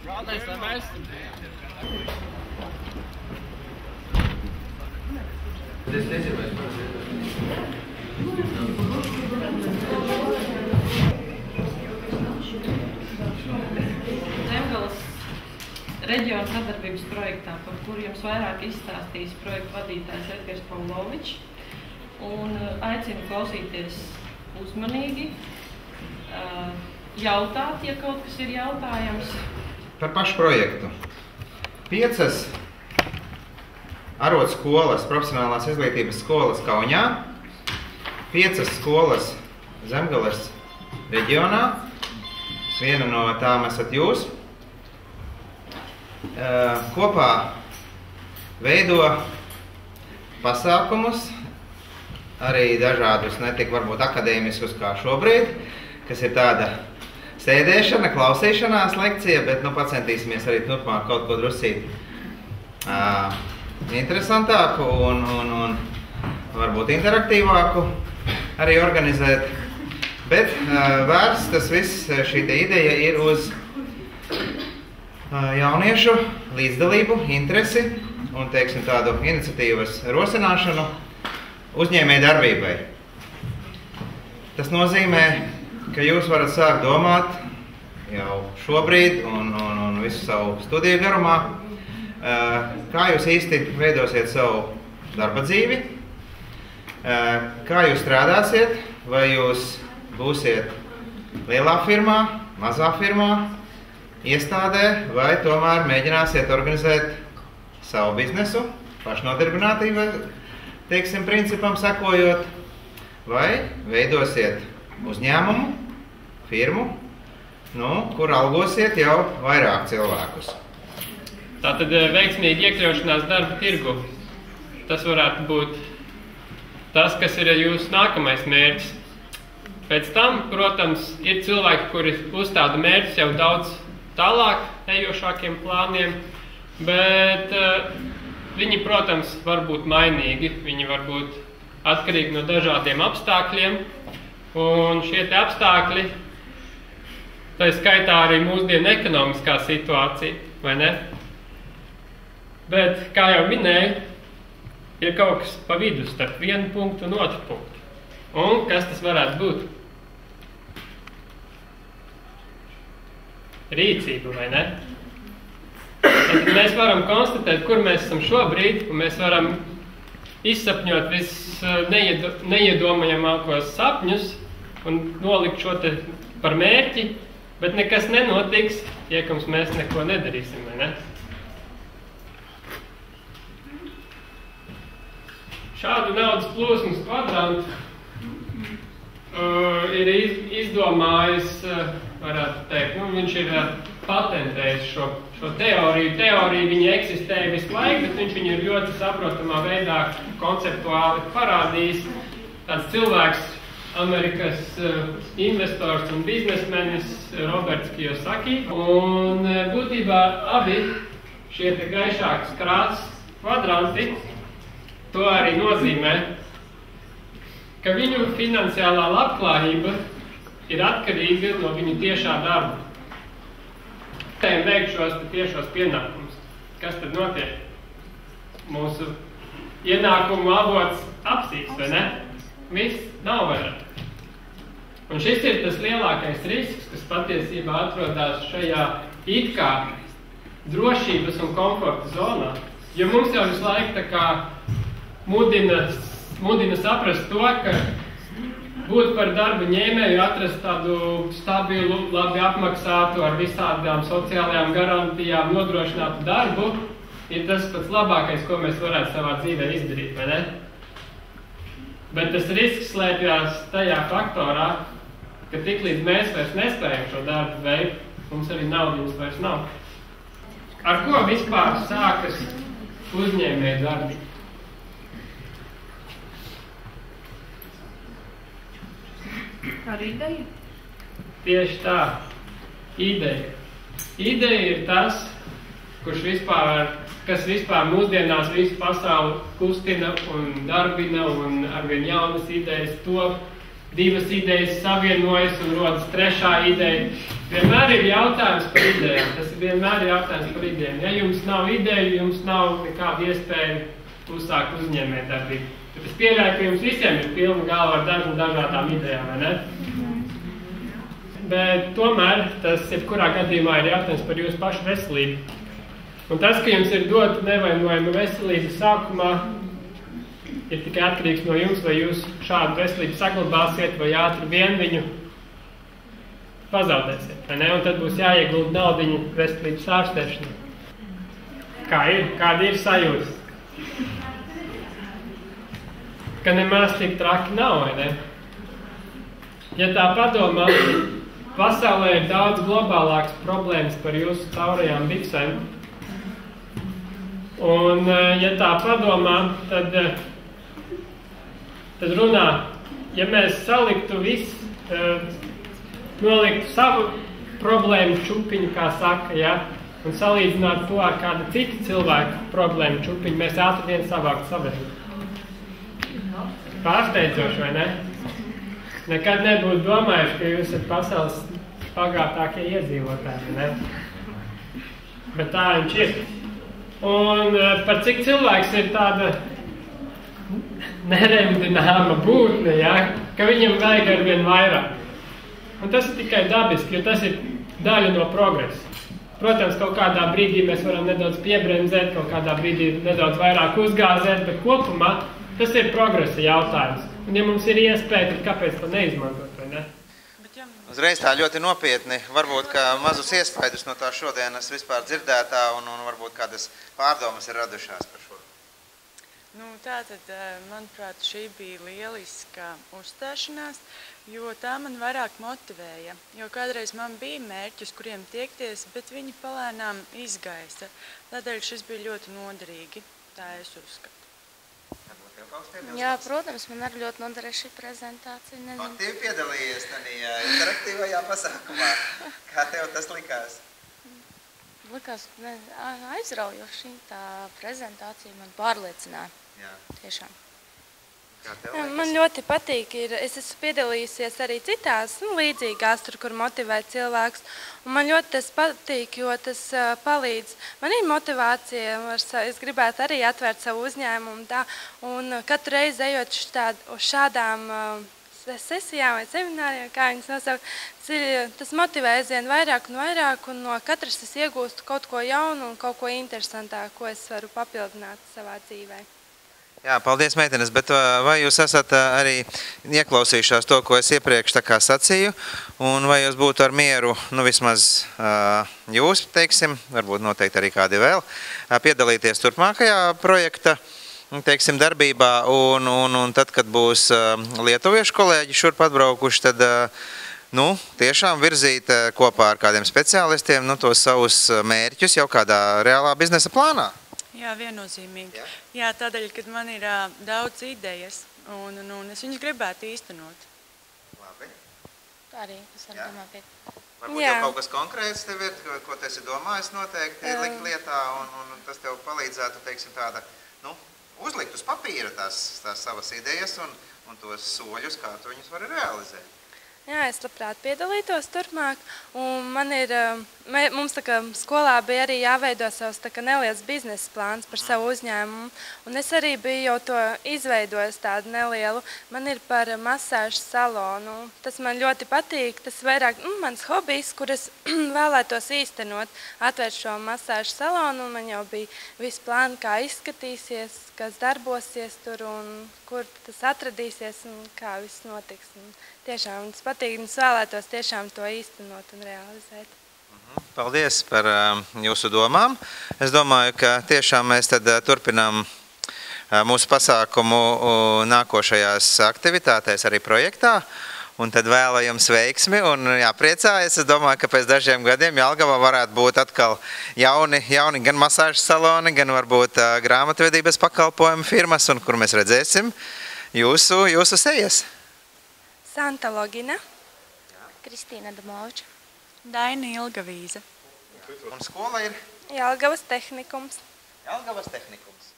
Galvenais, lai mēs Es nezinu, vai es Zemgales reģiona sadarbības projektā, par kuru jums vairāk izstāstīs projektu vadītājs Edgars Pavlovičs. Un aicinu klausīties uzmanīgi, jautāt, ja kaut kas ir jautājams. Par pašu projektu. 5 arotskolas, profesionālās izglītības skolas Kaunijā, 5 skolas Zemgales reģionā, viena no tām esat jūs. Kopā veido pasākumus, arī dažādus, ne tik varbūt akadēmiskus kā šobrīd, kas ir tāda sēdēšana, klausīšanās lekcija, bet pacentīsimies arī turpmāk kaut ko drusīt interesantāku un varbūt interaktīvāku arī organizēt. Bet vērsts tas viss, šī ideja ir uz jauniešu līdzdalību, interesi un, teiksim, tādu iniciatīvas rosināšanu uzņēmēju darbībai. Tas nozīmē, ka jūs varat sākt domāt jau šobrīd un visu savu studiju garumā, kā jūs īsti veidosiet savu darba dzīvi, kā jūs strādāsiet, vai jūs būsiet lielā firmā, mazā firmā, iestādē, vai tomēr mēģināsiet organizēt savu biznesu, pašnodarbinātību, teiksim, principam sekojot, vai veidosiet uzņēmumu, firmu, kur algosiet jau vairāk cilvēkus. Tātad veiksmīgi iekļaušanās darba tirgu. Tas varētu būt tas, kas ir jūsu nākamais mērķis. Pēc tam, protams, ir cilvēki, kuri uzstāda mērķus jau daudz tālāk ejošākiem plāniem, bet viņi, protams, var būt mainīgi, viņi var būt atkarīgi no dažādiem apstākļiem, un šie te apstākļi, tā skaitā arī mūsdienu ekonomiskā situācija, vai ne? Bet, kā jau minēju, ir kaut kas pa vidu starp vienu punktu un otru punktu. Un kas tas varētu būt? Rīcība, vai ne? Tad mēs varam konstatēt, kur mēs esam šobrīd, un mēs varam izsapņot visneiedomājamākos sapņus un nolikt šo te par mērķi, bet nekas nenotiks, iekams mēs neko nedarīsim, vai ne? Šādu naudas plūsmas kvadrantu ir izdomājis, varētu teikt, viņš ir patentējis šo teoriju. Teorija viņa eksistēja visu laiku, bet viņš viņu ir ļoti saprotamā veidā konceptuāli parādījis. Tāds cilvēks, Amerikas investors un biznesmenis Roberts Kiyosaki. Un būtībā abi šie te gaišākas krāsas kvadranti to arī nozīmē, ka viņu finansiālā labklājība ir atkarīga no viņu tiešā darba. Veikt šos tiešos pienākumus. Kas tad notiek? Mūsu ienākumu avots apsīks, vai ne? Viss nav vairāk. Un šis ir tas lielākais risks, kas patiesībā atrodas šajā it kā drošības un komforta zonā. Jo mums jau visu laiku tā kā mudina saprast to, ka būt par darba ņēmēju, atrast tādu stabilu, labi apmaksātu, ar visādām sociālajām garantijām nodrošinātu darbu, ir tas pats labākais, ko mēs varētu savā dzīvē izdarīt, vai ne? Bet tas risks slēpjās tajā faktorā, ka tiklīdz mēs vairs nespējam šo darbu veikt, mums arī naudas vairs nav. Ar ko vispār sākas uzņēmēju darbība? Ar ideju? Tieši tā. Ideja. Ideja ir tas, kas vispār mūsdienās visu pasauli kustina un darbina un arvien jaunas idejas top. 2 idejas savienojas un rodas 3. ideja. Vienmēr ir jautājums par idejām. Tas ir vienmēr jautājums par idejām. Ja jums nav ideja, jums nav nekāda iespēja uzsākt uzņēmējdarbību. Tad es pieļauju, ka jums visiem ir pilna galva ar dažādām idejām, vai ne? Bet tomēr tas jebkurā gadījumā ir jautājums par jūsu pašu veselību. Un tas, ka jums ir dota nevainojama veselība sākumā, ir tikai atkarīgs no jums, vai jūs šādu veselību saglabāsiet, vai ātri vien viņu pazaudēsiet, vai ne? Un tad būs jāiegulda naudiņu veselības ārstēšanā. Kā ir? Kāda ir sajūta? Ka nemaz tik traki nav, vai ne? Ja tā padomā, pasaulē ir daudz globālākas problēmas par jūsu caurajām biksēm. Un, ja tā padomā, tad runā, ja mēs saliktu visu, noliktu savu problēmu čupiņu, kā saka, ja, un salīdzinātu to ar kādu citu cilvēku problēmu čupiņu, mēs ātri vien savākt savēju. Pārsteidzoši, vai ne? Nekad nebūtu domājuši, ka jūs esat pasaules bagātākie iedzīvotāji, ne? Bet tā viņš ir. Un par cik cilvēks ir tāda neremdināma būtne, ja, ka viņam vajag arvien vairāk. Un tas ir tikai dabiski, jo tas ir daļa no progresa. Protams, kaut kādā brīdī mēs varam nedaudz piebremzēt, kaut kādā brīdī nedaudz vairāk uzgāzēt, bet kopumā tas ir progresa jautājums. Un ja mums ir iespēja, tad kāpēc to neizmantot, vai ne? Uzreiz tā ļoti nopietni, varbūt kā mazus iespaidus no tā šodienas vispār dzirdētā un varbūt kādas pārdomas ir radušās par šo. Tātad, manuprāt, šī bija lieliska uzstāšanās, jo tā man vairāk motivēja. Jo kādreiz man bija mērķi, uz kuriem tiekties, bet viņi palēnām izgaisa. Tādēļ šis bija ļoti noderīgi, tā es uzskatu. Jā, protams, man arī ļoti noderēja šī prezentācija. Aktīvi piedalījies tajā interaktīvajā pasākumā. Kā tev tas likās? Likās aizraujoši. Tā prezentācija man pārliecināja. Jā. Tiešām. Kā tev liekas? Man ļoti patīk. Es esmu piedalījusies arī citās līdzīgās, kur motivē cilvēks. Un man ļoti tas patīk, jo tas palīdz. Man ir motivācija, es gribētu arī atvērt savu uzņēmumu. Un katru reizi ejot uz šādām sesijām vai semināriem, kā viņas nosaukt, tas motivē aizvien vairāk un vairāk. Un no katras es iegūstu kaut ko jaunu un kaut ko interesantāku, ko es varu papildināt savā dzīvē. Jā, paldies, meitenes, bet vai jūs esat arī ieklausījušās to, ko es iepriekš tā kā sacīju, un vai jūs būtu ar mieru, vismaz jūs, teiksim, varbūt noteikti arī kādi vēl, piedalīties turpmākajā projekta, teiksim, darbībā, un tad, kad būs lietuviešu kolēģi šurp atbraukuši, tad, tiešām virzīt kopā ar kādiem speciālistiem, tos savus mērķus jau kādā reālā biznesa plānā? Jā, viennozīmīgi. Jā, tādēļ, kad man ir daudz idejas, un es viņas gribētu īstenot. Labi. Tā arī es varu domāt pie. Varbūt jau kaut kas konkrēts tev ir, ko tu esi domājis noteikti likt lietā, un tas tev palīdzētu, teiksim, tāda, uzlikt uz papīra tās savas idejas un tos soļus, kā tu viņus vari realizēt. Jā, es labprāt piedalītos turpmāk, un mums tā kā skolā bija arī jāveido savs tā kā neliels biznesa plāns par savu uzņēmumu, un es arī biju jau to izveidojis tādu nelielu. Man ir par masāžu salonu, tas man ļoti patīk, tas vairāk mans hobijs, kur es vēlētos īstenot, atvērt šo masāžu salonu, un man jau bija viss plāni, kā izskatīsies, kas darbosies tur, un kur tas atradīsies, un kā viss notiks. Un tiešām tas patīk, un es vēlētos tiešām to īstenot un realizēt. Paldies par jūsu domām. Es domāju, ka tiešām mēs tad turpinām mūsu pasākumu nākošajās aktivitātēs arī projektā. Un tad vēlu jums veiksmi un jāpriecājas. Es domāju, ka pēc dažiem gadiem Jelgavā varētu būt atkal jauni gan masāžas saloni, gan varbūt grāmatvedības pakalpojumu firmas, un kur mēs redzēsim jūsu sejas. Santa Logina. Kristīna Damoviča. Daina Ilgavīze. Un skola ir? Jelgavas tehnikums. Jelgavas tehnikums.